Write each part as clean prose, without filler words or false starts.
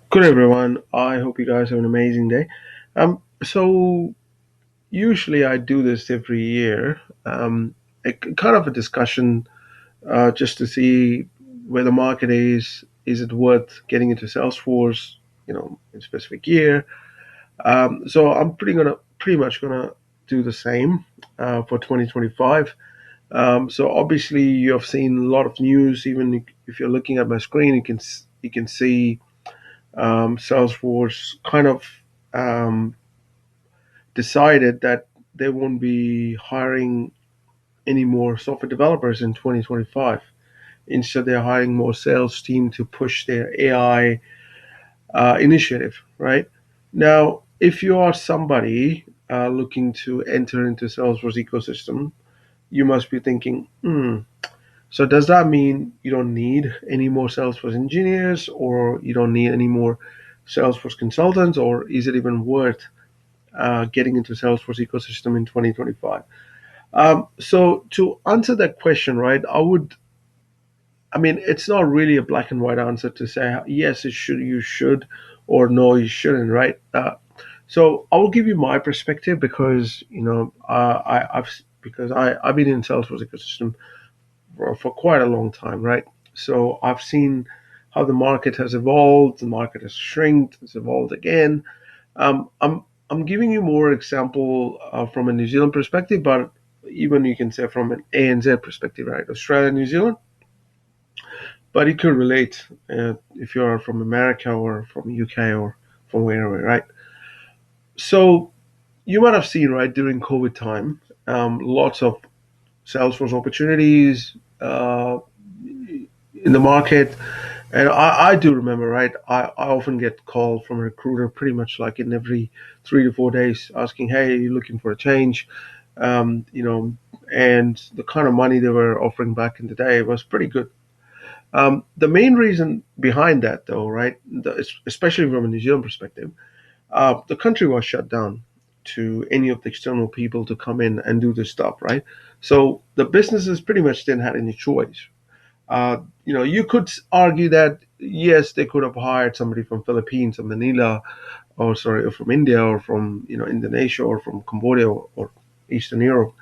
Good everyone. I hope you guys have an amazing day. So usually I do this every year, kind of a discussion just to see where the market is. Is it worth getting into Salesforce? In a specific year. So I'm pretty much gonna do the same for 2025. So obviously you have seen a lot of news. Even if you're looking at my screen, you can see Salesforce kind of um, decided that they won't be hiring any more software developers in 2025. Instead, they're hiring more sales team to push their AI initiative. Right now, if you are somebody looking to enter into Salesforce ecosystem, you must be thinking, so does that mean you don't need any more Salesforce engineers, or you don't need any more Salesforce consultants, or is it even worth getting into Salesforce ecosystem in 2025? So to answer that question, right, I mean, it's not really a black and white answer to say yes, you should, or no, you shouldn't, right? So I will give you my perspective because I've been in Salesforce ecosystem for quite a long time, right? So I've seen how the market has evolved, the market has shrinked, it's evolved again. I'm giving you more example from a New Zealand perspective, but even you can say from an ANZ perspective, right? Australia, New Zealand, but it could relate if you're from America or from UK or from wherever, right? So you might have seen, right, during COVID time, lots of Salesforce opportunities in the market. And I do remember, right? I often get called from a recruiter pretty much like in every 3 to 4 days asking, hey, are you looking for a change? Um, you know, and the kind of money they were offering back in the day was pretty good. The main reason behind that, though, right, especially from a New Zealand perspective, the country was shut down to any of the external people to come in and do this stuff, right? So the businesses pretty much didn't have any choice. You could argue that yes, they could have hired somebody from Philippines or Manila, or from India, or from Indonesia, or from Cambodia, or Eastern Europe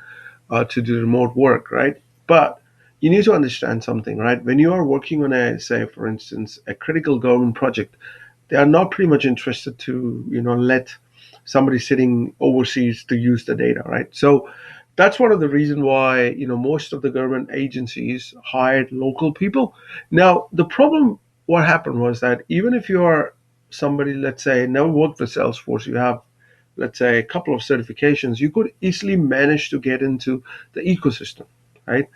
to do remote work, right? But you need to understand something, right? When you are working on say, for instance, a critical government project, they are not pretty much interested to let somebody sitting overseas to use the data, right? So that's one of the reasons why most of the government agencies hired local people. Now the problem, what happened was that even if you are somebody, let's say, never worked for Salesforce, you have, let's say, a couple of certifications, you could easily manage to get into the ecosystem, right?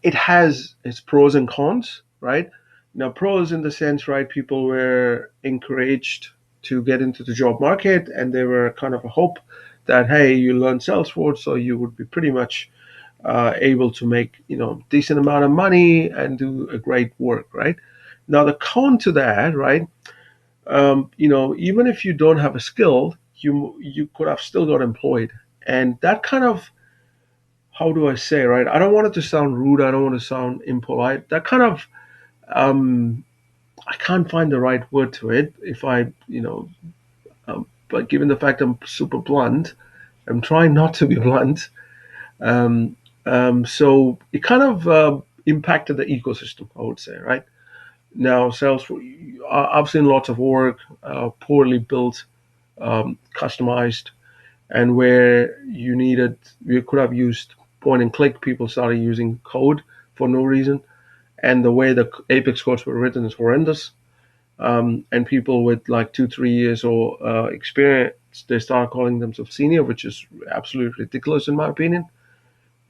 It has its pros and cons, right? Now, pros in the sense, right, people were encouraged to get into the job market, and they were kind of a hope that, hey, you learn Salesforce, so you would be pretty much able to make decent amount of money and do a great work, right? Now, the con to that, right? Even if you don't have a skill, you could have still got employed, and that kind of, how do I say, right? I don't want it to sound rude. I don't want to sound impolite. That kind of, I can't find the right word to it. If I, but given the fact I'm super blunt, I'm trying not to be blunt. Um, so it kind of impacted the ecosystem, I would say, right? Now, Salesforce, I've seen lots of work, poorly built, customized, and where you could have used point and click, people started using code for no reason, and the way the Apex codes were written is horrendous. And people with like 2 3 years or experience, they start calling themselves senior, which is absolutely ridiculous in my opinion.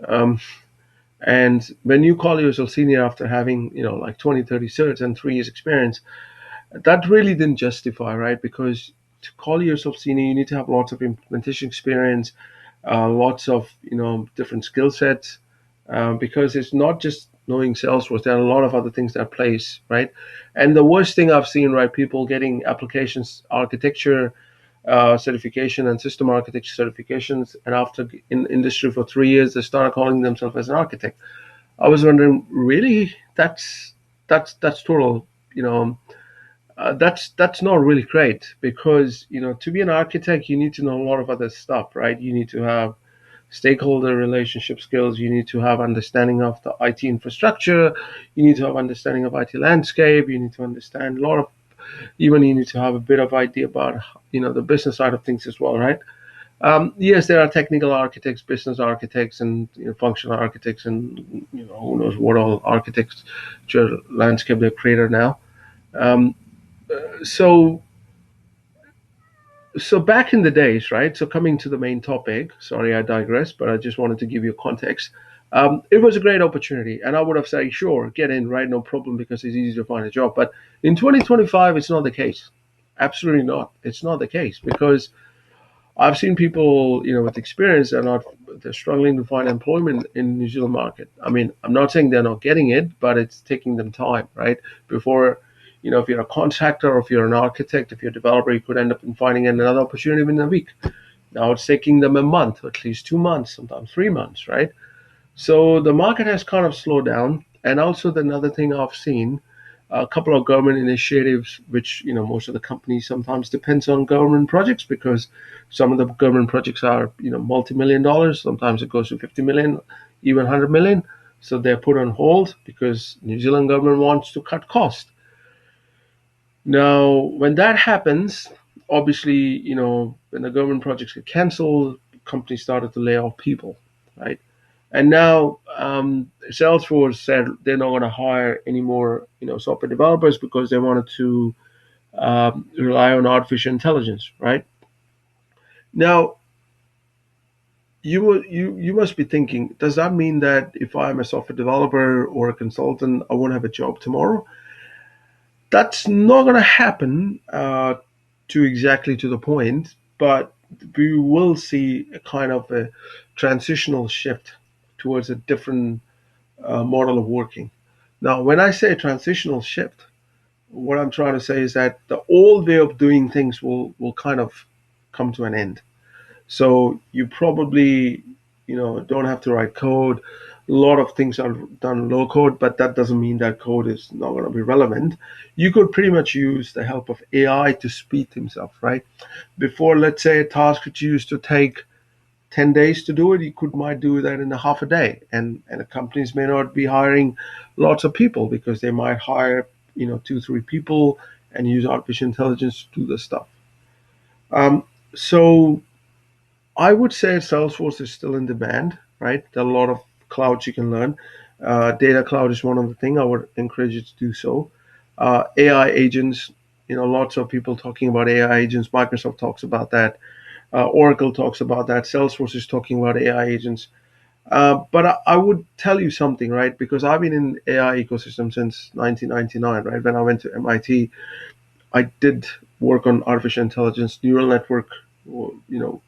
Um, and when you call yourself senior after having like 20 30 certs and 3 years experience, that really didn't justify, right? Because to call yourself senior, you need to have lots of implementation experience, lots of different skill sets, because it's not just knowing Salesforce. There are a lot of other things that plays, right? And the worst thing I've seen, right, people getting applications architecture certification and system architecture certifications, and after in industry for 3 years, they start calling themselves as an architect. I was wondering, really, that's total, you know. That's not really great because to be an architect you need to know a lot of other stuff, right? You need to have stakeholder relationship skills. You need to have understanding of the IT infrastructure. You need to have understanding of IT landscape. You need to understand a lot of, even you need to have a bit of idea about the business side of things as well, right? Yes, there are technical architects, business architects, and functional architects, and who knows what all architecture landscape they've created now. Um, so so back in the days, right? So coming to the main topic, sorry, I digress, but I just wanted to give you context. It was a great opportunity, and I would have said, sure, get in, right? No problem, because it's easy to find a job. But in 2025, it's not the case. Absolutely not. It's not the case because I've seen people, with experience are not they're struggling to find employment in the New Zealand market. I mean, I'm not saying they're not getting it, but it's taking them time, right? Before, if you're a contractor or if you're an architect, if you're a developer, you could end up in finding another opportunity within a week. Now it's taking them a month, at least 2 months, sometimes 3 months, right? So the market has kind of slowed down. And also another thing I've seen, a couple of government initiatives, which most of the companies sometimes depends on government projects because some of the government projects are multi-million dollars. Sometimes it goes to 50 million, even 100 million. So they're put on hold because New Zealand government wants to cut costs. Now, when that happens, obviously, when the government projects get cancelled, companies started to lay off people, right? And now Salesforce said they're not going to hire any more, software developers because they wanted to rely on artificial intelligence, right? Now, you must be thinking, does that mean that if I'm a software developer or a consultant, I won't have a job tomorrow? That's not going to happen to exactly to the point, but we will see a kind of a transitional shift towards a different model of working. Now, when I say transitional shift, what I'm trying to say is that the old way of doing things will kind of come to an end. So you probably, don't have to write code. A lot of things are done low code, but that doesn't mean that code is not going to be relevant. You could pretty much use the help of AI to speed things up, right? Before, let's say a task which used to take 10 days to do it, you might do that in a half a day. And the companies may not be hiring lots of people because they might hire, two, three people and use artificial intelligence to do the stuff. So I would say Salesforce is still in demand, right? There are a lot of clouds you can learn. Data cloud is one of the things I would encourage you to do so. AI agents, lots of people talking about AI agents. Microsoft talks about that. Oracle talks about that. Salesforce is talking about AI agents. But I would tell you something, right? Because I've been in AI ecosystem since 1999, right? When I went to MIT, I did work on artificial intelligence, neural network. A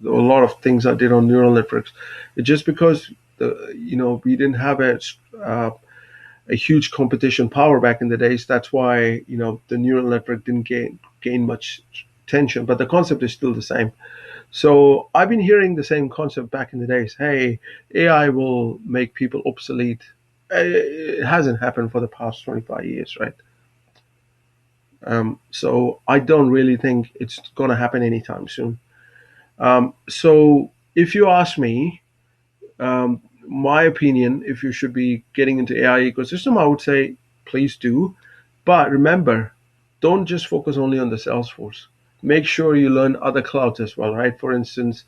lot of things I did on neural networks. It's just because we didn't have uh, a huge competition power back in the days. That's why the neural network didn't gain much attention. But the concept is still the same. So I've been hearing the same concept back in the days. Hey, AI will make people obsolete. It hasn't happened for the past 25 years, right? So I don't really think it's going to happen anytime soon. So if you ask me, my opinion, if you should be getting into AI ecosystem, I would say please do. But remember, don't just focus only on the Salesforce. Make sure you learn other clouds as well, right? For instance,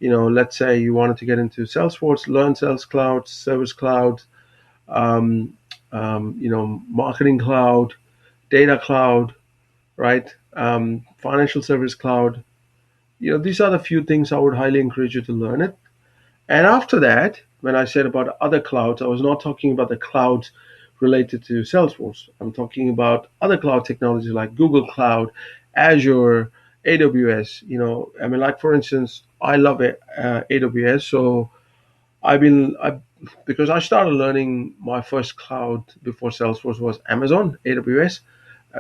let's say you wanted to get into Salesforce, learn Sales Cloud, Service Cloud, um, Marketing Cloud, Data Cloud, right? Financial Service Cloud. These are the few things I would highly encourage you to learn it. And after that, when I said about other clouds, I was not talking about the clouds related to Salesforce. I'm talking about other cloud technologies like Google Cloud, Azure, AWS. I mean, like for instance, I love it, AWS. So I because I started learning my first cloud before Salesforce was Amazon, AWS.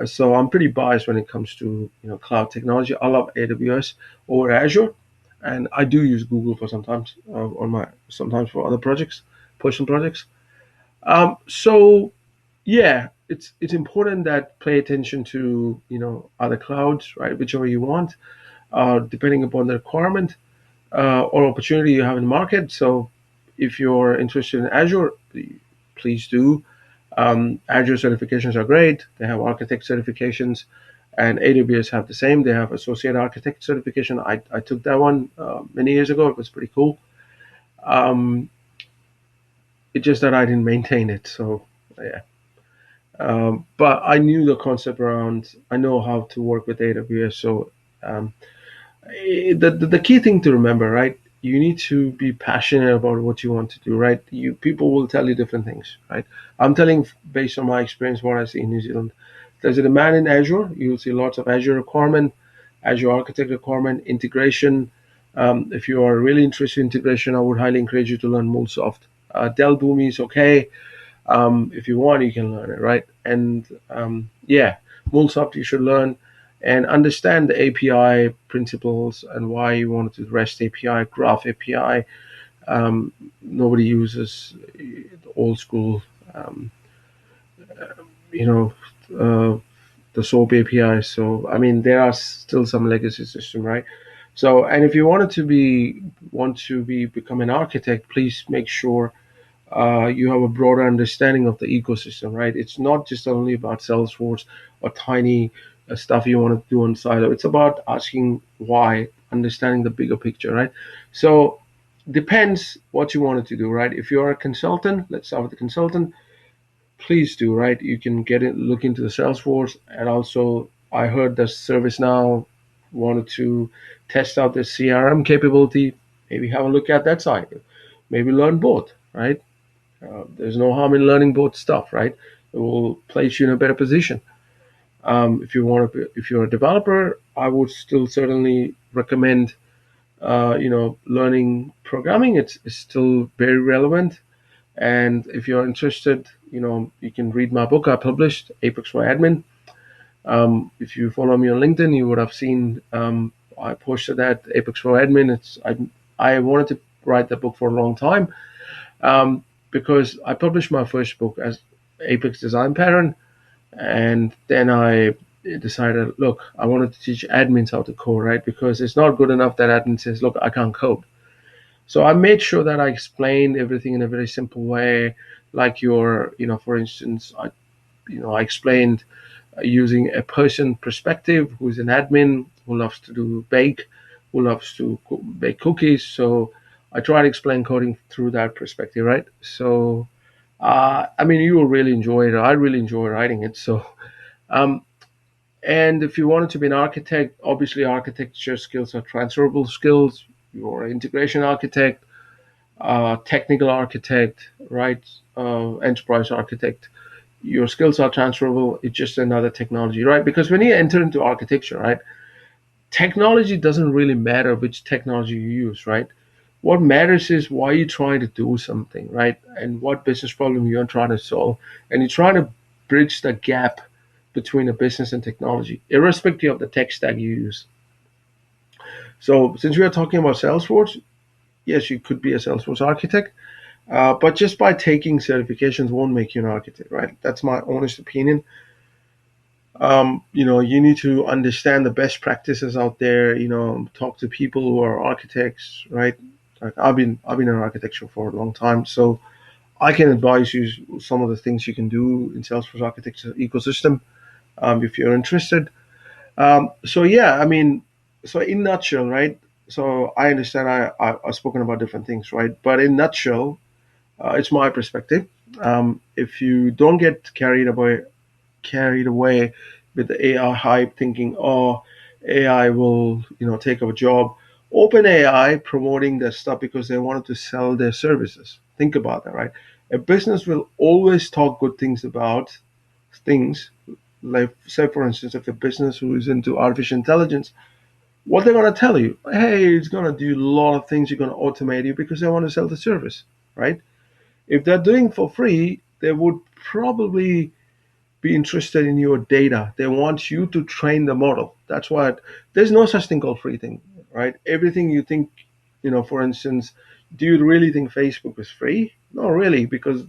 So I'm pretty biased when it comes to cloud technology. I love AWS over Azure, and I do use Google for sometimes on my sometimes for other projects, personal projects. So yeah, it's important that pay attention to other clouds, right? Whichever you want, depending upon the requirement or opportunity you have in the market. So if you're interested in Azure, please do. Azure certifications are great. They have architect certifications, and AWS have the same. They have associate architect certification. I took that one many years ago. It was pretty cool. Um, it's just that I didn't maintain it. So yeah. But I knew the concept around. I know how to work with AWS. So um, the key thing to remember, right? You need to be passionate about what you want to do, right? You people will tell you different things, right? I'm telling based on my experience what I see in New Zealand. There's a demand in Azure. You'll see lots of Azure requirement, Azure architect requirement, integration. If you are really interested in integration, I would highly encourage you to learn MuleSoft. Dell Boomi is okay. If you want, you can learn it, right? And yeah, MuleSoft you should learn and understand the API principles and why you want to REST API, Graph API. Nobody uses the old school, um, you know, uh, the SOAP API. So I mean, there are still some legacy system, right? So, and if you want to be become an architect, please make sure you have a broader understanding of the ecosystem, right? It's not just only about Salesforce or tiny stuff you want to do on silo. It's about asking why, understanding the bigger picture, right? So depends what you wanted to do, right? If you're a consultant, let's start with the consultant. Please do, right? You can get it, look into the Salesforce, and also I heard that ServiceNow wanted to test out the CRM capability. Maybe have a look at that side. Maybe learn both, right? There's no harm in learning both stuff, right? It will place you in a better position. If you want to, if you're a developer, I would still certainly recommend, learning programming. It's still very relevant. And if you're interested, you can read my book I published, Apex for Admin. If you follow me on LinkedIn, you would have seen I posted that Apex for Admin. I wanted to write the book for a long time um, because I published my first book as Apex Design Pattern, and then I decided, look, I wanted to teach admins how to code, right? Because it's not good enough that admin says, look, I can't code. So I made sure that I explained everything in a very simple way, like for instance, I explained using a person perspective who's an admin who loves to who loves to bake cookies. So I try to explain coding through that perspective, right? So, I mean, you will really enjoy it. I really enjoy writing it. So, um, and if you wanted to be an architect, obviously architecture skills are transferable skills. You're an integration architect, technical architect, right? Enterprise architect. Your skills are transferable. It's just another technology, right? Because when you enter into architecture, right, technology doesn't really matter which technology you use, right? What matters is why you're trying to do something, right? And what business problem you're trying to solve. And you're trying to bridge the gap between a business and technology, irrespective of the tech stack you use. So since we are talking about Salesforce, yes, you could be a Salesforce architect, but just by taking certifications won't make you an architect, right? That's my honest opinion. You need to understand the best practices out there. Talk to people who are architects, right? Like I've been in architecture for a long time, so I can advise you some of the things you can do in Salesforce architecture ecosystem if you're interested. So yeah, I mean, so in nutshell, right? So I understand I've spoken about different things, right? But in nutshell, it's my perspective. If you don't get carried away with the AI hype, thinking, oh, AI will, take over job. Open AI promoting their stuff because they wanted to sell their services. Think about that, right? A business will always talk good things about things. Like, say, for instance, if a business who is into artificial intelligence, what they're going to tell you, hey, it's going to do a lot of things. You're going to automate you because they want to sell the service, right? If they're doing for free, they would probably be interested in your data. They want you to train the model. That's why there's no such thing called free thing, right? Everything you think, for instance, do you really think Facebook is free? No, really, because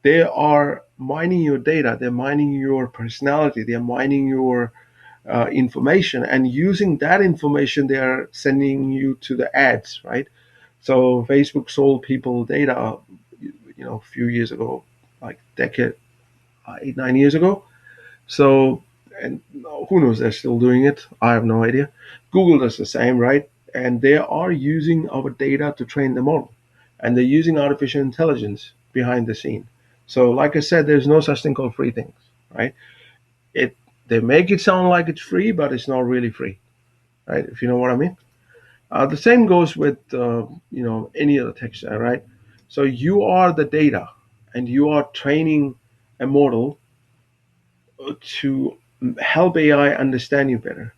They are mining your data, they're mining your personality, they're mining your information, and using that information, they are sending you to the ads, right? So Facebook sold people data, a few years ago, like decade, 8, 9 years ago. So, and who knows, they're still doing it. I have no idea. Google does the same, right? And they are using our data to train the model, and they're using artificial intelligence behind the scene. So, like I said, there's no such thing called free things, right? It They make it sound like it's free, but it's not really free, right? If you know what I mean. The same goes with any other tech stack, right? So you are the data, and you are training a model to help AI understand you better.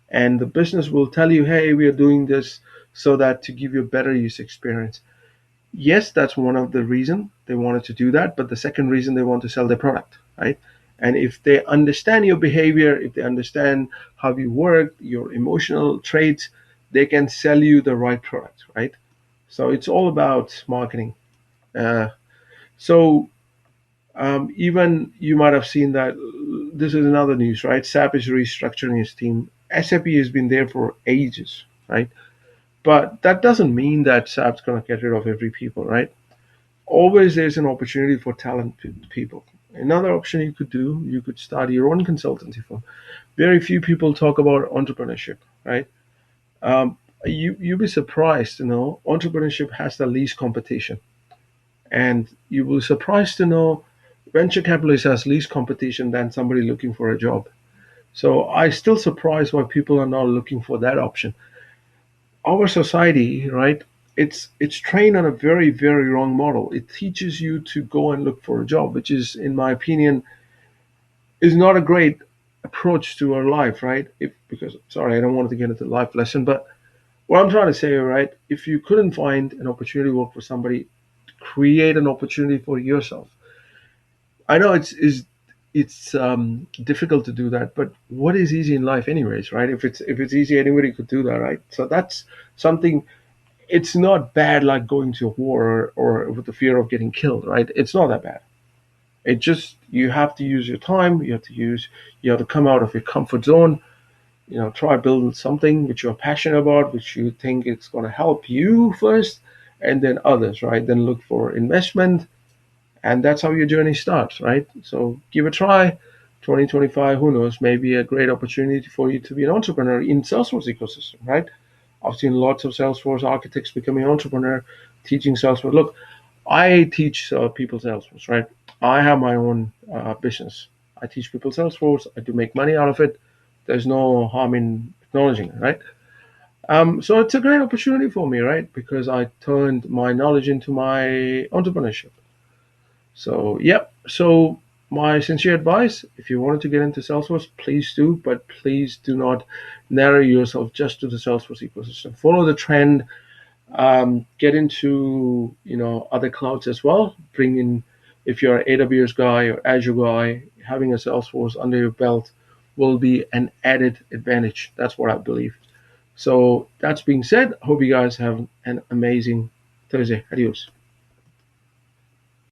And the business will tell you, hey, we are doing this so that to give you a better user experience. Yes, that's one of the reason they wanted to do that, but the second reason they want to sell their product, right? And if they understand your behavior, if they understand how you work, your emotional traits, they can sell you the right product, right? So it's all about marketing. Uh, so even you might have seen that this is another news, right? SAP is restructuring its team. SAP has been there for ages, right? But that doesn't mean that SAP's going to get rid of every people, right? Always there's an opportunity for talented people. Another option you could do, you could start your own consultancy firm. Very few people talk about entrepreneurship, right? You'd be surprised to know entrepreneurship has the least competition, and you will be surprised to know venture capitalist has least competition than somebody looking for a job. So I still surprised why people are not looking for that option. Our society, right? It's trained on a very very wrong model. It teaches you to go and look for a job, which is, in my opinion, is not a great approach to our life, right? If because sorry, I don't want to get into life lesson, but what I'm trying to say, right? If you couldn't find an opportunity to work for somebody, create an opportunity for yourself. I know it's difficult to do that, but what is easy in life, anyways, right? If it's easy, anybody could do that, right? So that's something. It's not bad like going to war, or with the fear of getting killed, right? It's not that bad. It just you have to use your time. You have to come out of your comfort zone. Try building something which you're passionate about, which you think it's going to help you first, and then others, right? Then look for investment, and that's how your journey starts, right? So give it a try. 2025, who knows, maybe a great opportunity for you to be an entrepreneur in Salesforce ecosystem, right? I've seen lots of Salesforce architects becoming an entrepreneur, teaching Salesforce. Look, I teach people Salesforce, right? I have my own business. I teach people Salesforce. I do make money out of it. There's no harm in acknowledging it, right? So it's a great opportunity for me, right? Because I turned my knowledge into my entrepreneurship. So, yep. So, my sincere advice, if you wanted to get into Salesforce, please do, but please do not narrow yourself just to the Salesforce ecosystem. Follow the trend, get into other clouds as well. Bring in, if you're an AWS guy or Azure guy, having a Salesforce under your belt will be an added advantage. That's what I believe. So, that's being said, hope you guys have an amazing Thursday. Adios.